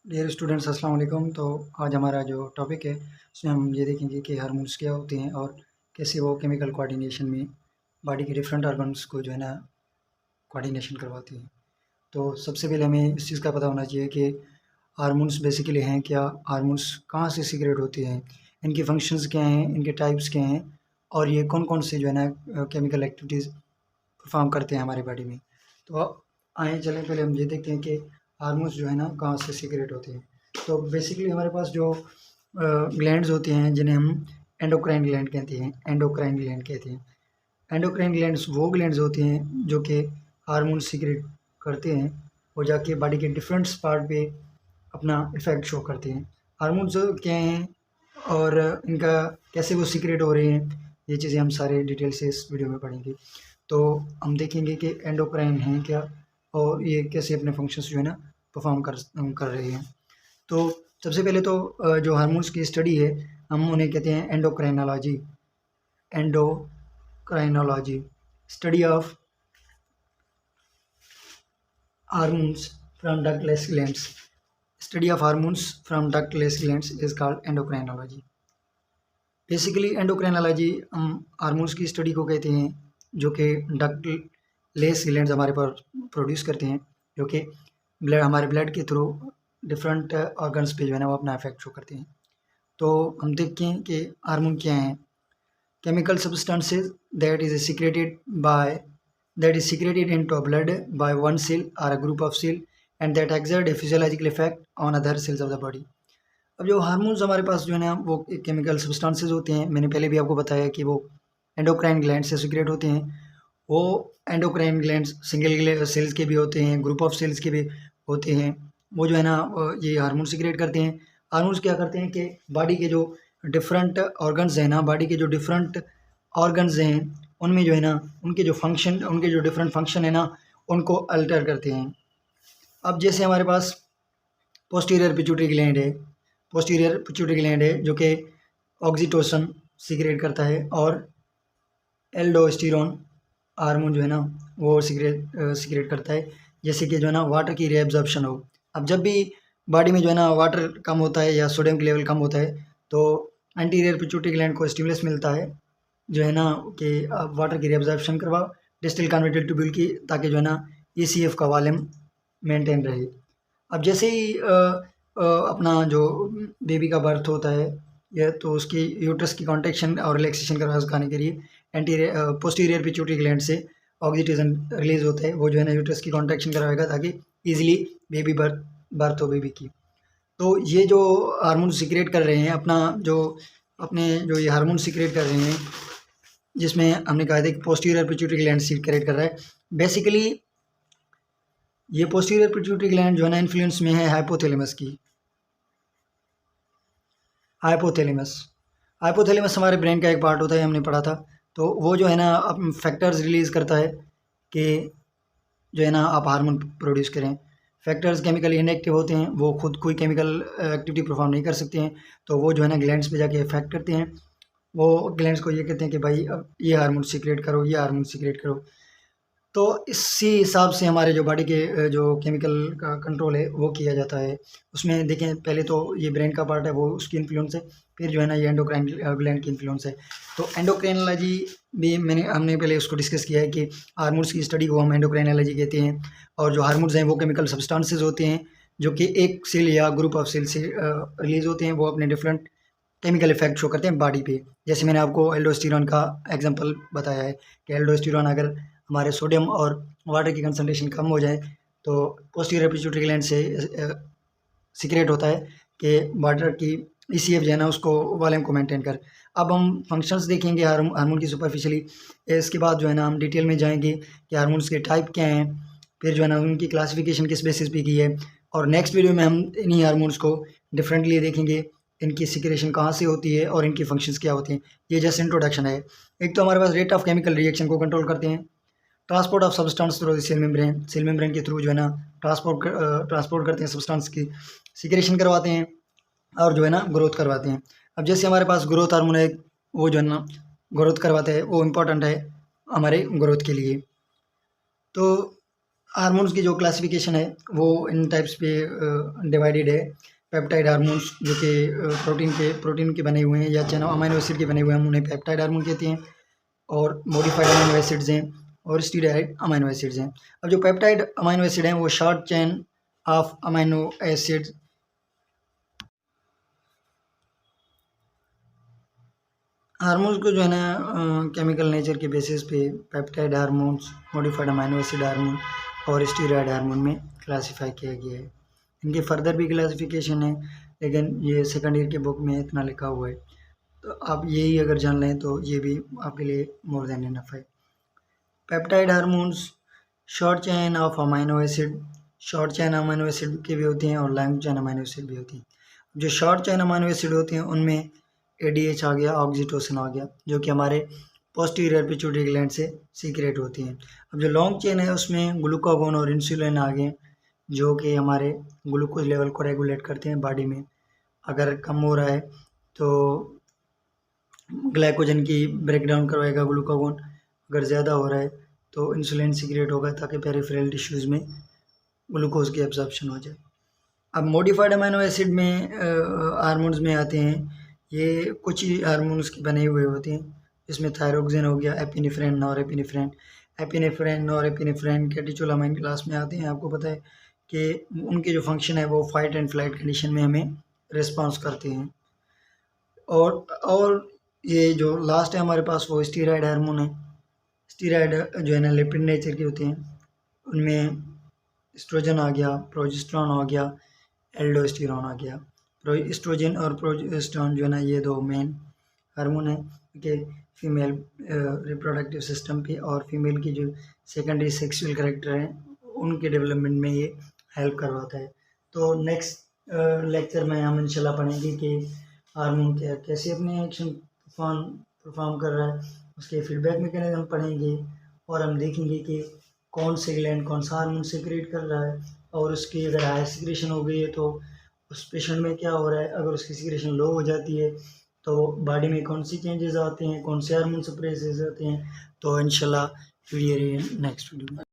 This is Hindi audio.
डियर स्टूडेंट्स अस्सलाम वालेकुम। तो आज हमारा जो टॉपिक है उसमें हम ये देखेंगे कि हार्मोन्स क्या होते हैं और कैसे वो केमिकल कोऑर्डिनेशन में बॉडी के डिफरेंट ऑर्गन्स को जो है ना कोऑर्डिनेशन करवाती हैं। तो सबसे पहले हमें इस चीज़ का पता होना चाहिए कि हार्मोन्स बेसिकली हैं क्या, हार्मोन्स कहाँ से सीक्रेट होते हैं, इनके फंक्शंस क्या हैं, इनके टाइप्स क्या हैं और ये कौन-कौन से जो है ना केमिकल एक्टिविटीज़ परफ़ॉर्म करते हैं हमारी बॉडी में। तो आइए चलें पहले हम ये देखते हैं कि हार्मोन्स जो है ना कहाँ से सीक्रेट होते हैं। तो बेसिकली हमारे पास जो ग्लैंड्स होते हैं जिन्हें हम एंडोक्राइन ग्लैंड कहते हैं, एंडोक्राइन ग्लैंड कहते हैं। एंडोक्राइन ग्लैंड्स वो ग्लैंड्स होते हैं जो कि हार्मोन सीक्रेट करते हैं और जाके बॉडी के डिफरेंट पार्ट पे अपना इफ़ेक्ट शो करते हैं। हार्मोन्स क्या हैं और इनका कैसे वो सीक्रेट हो रहे हैं, ये चीज़ें हम सारे डिटेल से इस वीडियो में पढ़ेंगे। तो हम देखेंगे कि एंडोक्राइन हैं क्या और ये कैसे अपने फंक्शंस जो है ना परफॉर्म कर रहे हैं। तो सबसे पहले तो जो हार्मोन्स की स्टडी है हम उन्हें कहते हैं endocrinology. Endocrinology study of hormones from ductless glands. Study of hormones from ductless glands is called endocrinology. Basically endocrinology हम हार्मोन्स की स्टडी को कहते हैं जो कि डक्टलेस ग्लैंड्स हमारे पास प्रोड्यूस करते हैं, जो कि हमारे ब्लड के थ्रू डिफरेंट ऑर्गन्स पे जो है ना वो अपना इफेक्ट शो करते हैं। तो हम देखते हैं कि हार्मोन क्या हैं। Chemical substances that is secreted by that is secreted into blood by one cell or a group of cell and that exert a physiological effect on other cells of the body। अब जो हार्मोन्स हमारे पास जो है ना वो केमिकल सब्सटेंसेज होते हैं, मैंने पहले भी आपको बताया कि वो एंडोक्राइन ग्लैंड से सीक्रेट होते हैं। वो एंडोक्राइन ग्लैंड्स सिंगल सेल्स के भी होते हैं, ग्रुप ऑफ सेल्स के भी होते हैं। वो जो है ना ये हार्मोन सीक्रेट करते हैं। हार्मोन्स क्या करते हैं कि बॉडी के जो डिफरेंट ऑर्गन्स हैं ना, बॉडी के जो डिफरेंट ऑर्गन्स हैं उनमें जो है ना उनके जो डिफरेंट फंक्शन है ना उनको अल्टर करते हैं। अब जैसे हमारे पास पोस्टीरियर पिट्यूटरी ग्लैंड है, पोस्टीरियर पिट्यूटरी ग्लैंड है जो कि ऑक्सीटोसिन सीक्रेट करता है और एल्डोस्टेरोन हार्मोन जो है ना वो सीक्रेट करता है, जैसे कि जो है ना वाटर की रीअब्जॉर्प्शन हो। अब जब भी बॉडी में जो है ना वाटर कम होता है या सोडियम का लेवल कम होता है तो एंटीरियर पिट्यूटरी ग्लैंड को स्टिमुलस मिलता है जो है ना कि वाटर की रीअब्जॉर्प्शन करवाओ डिस्टल कन्वर्टेड ट्यूब्यूल की, ताकि जो है ना ईसीएफ का वॉल्यूम मेंटेन रहे। अब जैसे ही अपना जो बेबी का बर्थ होता है या तो उसकी यूट्रस की कॉन्ट्रैक्शन और रिलैक्सेशन करवा सिखाने के लिए पोस्टीरियर पिट्यूटरी ग्लैंड से ऑक्सीटोसिन रिलीज होता है। वो जो है ना यूट्रस की कॉन्ट्रैक्शन करवाएगा ताकि इजीली बेबी बर्थ हो बेबी की। तो ये जो हार्मोन सीक्रेट कर रहे हैं अपने जो ये हार्मोन सीक्रेट कर रहे हैं, जिसमें हमने कहा था कि पोस्टीरियर पिट्यूटरी ग्लैंड सीक्रेट कर रहा है। बेसिकली ये पोस्टीरियर पिट्यूटरी ग्लैंड जो है ना इन्फ्लुएंस में है हाइपोथैलेमस की। हाइपोथैलेमस हाइपोथैलेमस हमारे ब्रेन का एक पार्ट होता है, हमने पढ़ा था। तो वो जो है ना अब फैक्टर्स रिलीज़ करता है कि जो है ना आप हार्मोन प्रोड्यूस करें। फैक्टर्स केमिकली इनएक्टिव होते हैं, वो खुद कोई केमिकल एक्टिविटी परफॉर्म नहीं कर सकते हैं, तो वो जो है ना ग्लैंड्स पे जाके इफेक्ट करते हैं। वो ग्लैंड्स को ये कहते हैं कि भाई अब ये हार्मोन सीक्रेट करो, ये हार्मोन सीक्रेट करो। तो इसी हिसाब से हमारे जो बॉडी के जो केमिकल का कंट्रोल है वो किया जाता है। उसमें देखें पहले तो ये ब्रेन का पार्ट है वो उसकी इन्फ्लुएंस है, फिर जो है ना ये एंडोक्राइन ग्लैंड की इन्फ्लुएंस है। तो एंडोक्राइनोलॉजी भी हमने पहले उसको डिस्कस किया है कि हार्मोन्स की स्टडी को हम एंडोक्राइनोलॉजी कहते हैं। और जो हार्मोन्स हैं वो केमिकल सब्सटेंसेस होते हैं जो कि एक सेल या ग्रुप ऑफ सेल से रिलीज होते हैं। वो अपने डिफरेंट केमिकल इफेक्ट शो करते हैं बॉडी पे। जैसे मैंने आपको एल्डोस्टेरॉन का एग्जांपल बताया है कि एल्डोस्टेरॉन अगर हमारे सोडियम और वाटर की कंसंट्रेशन कम हो जाए तो पोस्टीरियर पिट्यूटरी ग्लैंड से सीक्रेट होता है कि वाटर की ईसीएफ जो है ना उसको वॉल्यूम को मेंटेन कर। अब हम फंक्शंस देखेंगे हार्मोन की सुपरफिशियली, इसके बाद जो है ना हम डिटेल में जाएंगे कि हार्मोन्स के टाइप क्या हैं, फिर जो है ना उनकी क्लासिफिकेशन किस बेसिस पे की है। और नेक्स्ट वीडियो में हम इन्हीं हार्मोन्स को डिफरेंटली देखेंगे, इनकी सिक्रेशन कहाँ से होती है और इनकी फंक्शंस क्या होती हैं। ये जस्ट इंट्रोडक्शन है। एक तो हमारे पास रेट ऑफ केमिकल रिएक्शन को कंट्रोल करते हैं, transport of substance through cell membrane के थ्रू जो है ना ट्रांसपोर्ट करते हैं सब्सटेंस की, सिक्रेशन करवाते हैं और जो है ना ग्रोथ करवाते हैं। अब जैसे हमारे पास ग्रोथ हार्मोन है वो जो है ना ग्रोथ करवाता है, वो इम्पोर्टेंट है हमारे ग्रोथ के लिए। तो हार्मोन्स की जो क्लासिफिकेशन है वो इन टाइप्स पे डिवाइडेड है। पेप्टाइड हार्मोन्स जो कि प्रोटीन के बने हुए हैं या चैन अमीनो एसिड के बने हुए हैं, हम उन्हें पेप्टाइड हार्मोन कहते हैं। और मॉडिफाइड अमीनो एसिड्स हैं और स्टीरॉयड अमीनो एसिड्स हैं। अब जो पेप्टाइड अमीनो एसिड हैं वो short chain of amino acid hormones को जो है ना केमिकल नेचर के बेसिस पे peptide hormones, modified amino acid hormone और स्टीरॉयड हार्मोन में क्लासिफाई किया गया है। इनकी फर्दर भी क्लासिफिकेशन है, लेकिन ये सेकंड ईयर के बुक में इतना लिखा हुआ है, तो आप यही अगर जान लें तो ये भी आपके लिए मोर देन इनफ है। Peptide hormones short chain of amino acid, short chain amino acid के भी होते हैं और लॉन्ग चेन अमीनो एसिड भी होती हैं। जो शॉर्ट चेन अमीनो एसिड होते हैं उनमें ADH आ गया, ऑक्सीटोसिन आ गया, जो कि हमारे पोस्टीरियर पिट्यूटरी ग्लैंड से सीक्रेट होती हैं। अब जो लॉन्ग चेन है उसमें ग्लूकागोन और इंसुलिन आ गए, जो कि हमारे ग्लूकोज लेवल को रेगुलेट करते हैं बॉडी में। अगर कम हो रहा है तो ग्लाइकोजन की ब्रेकडाउन करवाएगा ग्लूकागोन, अगर ज़्यादा हो रहा है तो इंसुलिन सीक्रेट होगा ताकि पेरिफेरल टिश्यूज़ में ग्लूकोज की एब्जॉर्प्शन हो जाए। अब मॉडिफाइड अमीनो एसिड में हार्मोन्स में आते हैं, ये कुछ ही हार्मोन्स के बने हुए होते हैं, जिसमें थायरोक्सिन हो गया, epinephrine, norepinephrine. Epinephrine, norepinephrine catecholamine class में आते हैं। आपको पता है कि उनकी जो फंक्शन है वो फाइट एंड फ्लाइट कंडीशन में हमें रिस्पॉन्स करते हैं। और ये जो लास्ट है हमारे पास वो स्टीरॉयड हार्मोन है। स्टीरॉयड जो है ना लिपिड नेचर के होते हैं, उनमें एस्ट्रोजन आ गया, प्रोजेस्टेरॉन आ गया, एल्डोस्टेरॉन आ गया। एस्ट्रोजन और प्रोजेस्टेरॉन जो है ना ये दो मेन हार्मोन है कि फीमेल रिप्रोडक्टिव सिस्टम पे और फीमेल की जो सेकेंडरी सेक्सुअल कैरेक्टर हैं उनके डेवलपमेंट में ये हेल्प करवाता है। तो नेक्स्ट लेक्चर में हम इंशाल्लाह पढ़ेंगे कि हार्मोन क्या कैसे अपने एक्शन परफॉर्म कर रहा है, उसके फीडबैक मैकेनिज्म पढ़ेंगे और हम देखेंगे कि कौन से ग्लैंड कौन सा हार्मोन सिक्रेट कर रहा है, और उसकी अगर हाई सिक्रेशन हो गई है तो उस पेशेंट में क्या हो रहा है। अगर उसकी सिक्रेशन लो हो जाती है तो बॉडी में कौन सी चेंजेस आते हैं, कौन से हार्मोन सप्रेस आते हैं। तो इंशाल्लाह क्लियर है नेक्स्ट वीडियो में।